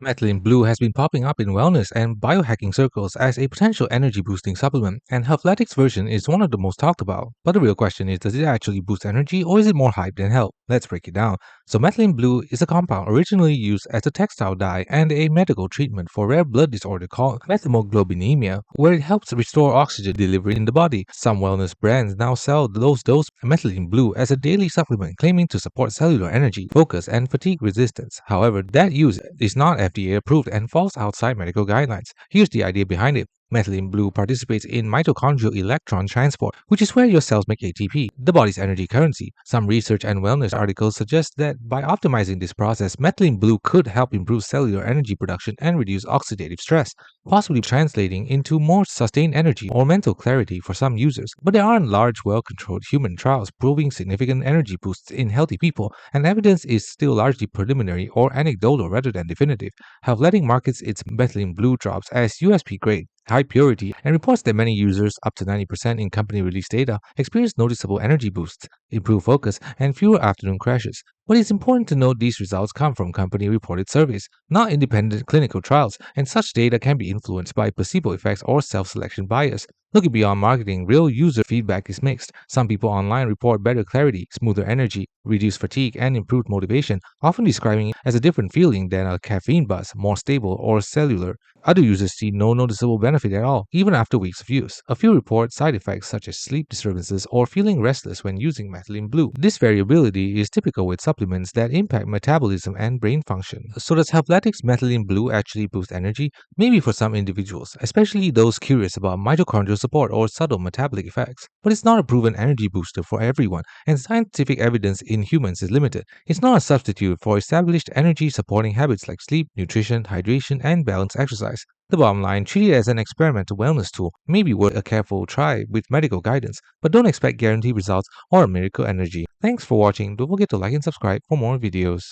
Methylene Blue has been popping up in wellness and biohacking circles as a potential energy boosting supplement, and Healthletic's version is one of the most talked about. But the real question is, does it actually boost energy or is it more hype than help? Let's break it down. So, methylene blue is a compound originally used as a textile dye and a medical treatment for rare blood disorder called methemoglobinemia, where it helps restore oxygen delivery in the body. Some wellness brands now sell those doses of methylene blue as a daily supplement, claiming to support cellular energy, focus, and fatigue resistance. However, that use is not FDA approved and falls outside medical guidelines. Here's the idea behind it. Methylene blue participates in mitochondrial electron transport, which is where your cells make ATP, the body's energy currency. Some research and wellness articles suggest that by optimizing this process, methylene blue could help improve cellular energy production and reduce oxidative stress, possibly translating into more sustained energy or mental clarity for some users. But there aren't large, well-controlled human trials proving significant energy boosts in healthy people, and evidence is still largely preliminary or anecdotal rather than definitive. Healthletic markets its methylene blue drops as USP grade, high purity, and reports that many users, up to 90% in company released data, experience noticeable energy boosts, improved focus, and fewer afternoon crashes. But it's important to note these results come from company reported surveys, not independent clinical trials, and such data can be influenced by placebo effects or self selection bias. Looking beyond marketing, real user feedback is mixed. Some people online report better clarity, smoother energy, reduced fatigue, and improved motivation, often describing it as a different feeling than a caffeine buzz, more stable or cellular. Other users see no noticeable benefit at all, even after weeks of use. A few report side effects such as sleep disturbances or feeling restless when using methylene blue. This variability is typical with supplements that impact metabolism and brain function. So does Healthletic's methylene blue actually boost energy? Maybe for some individuals, especially those curious about mitochondrial support or subtle metabolic effects. But it's not a proven energy booster for everyone, and scientific evidence in humans is limited. It's not a substitute for established energy supporting habits like sleep, nutrition, hydration, and balanced exercise. The bottom line, treat it as an experimental wellness tool, maybe worth a careful try with medical guidance, but don't expect guaranteed results or a miracle energy. Thanks for watching. Don't forget to like and subscribe for more videos.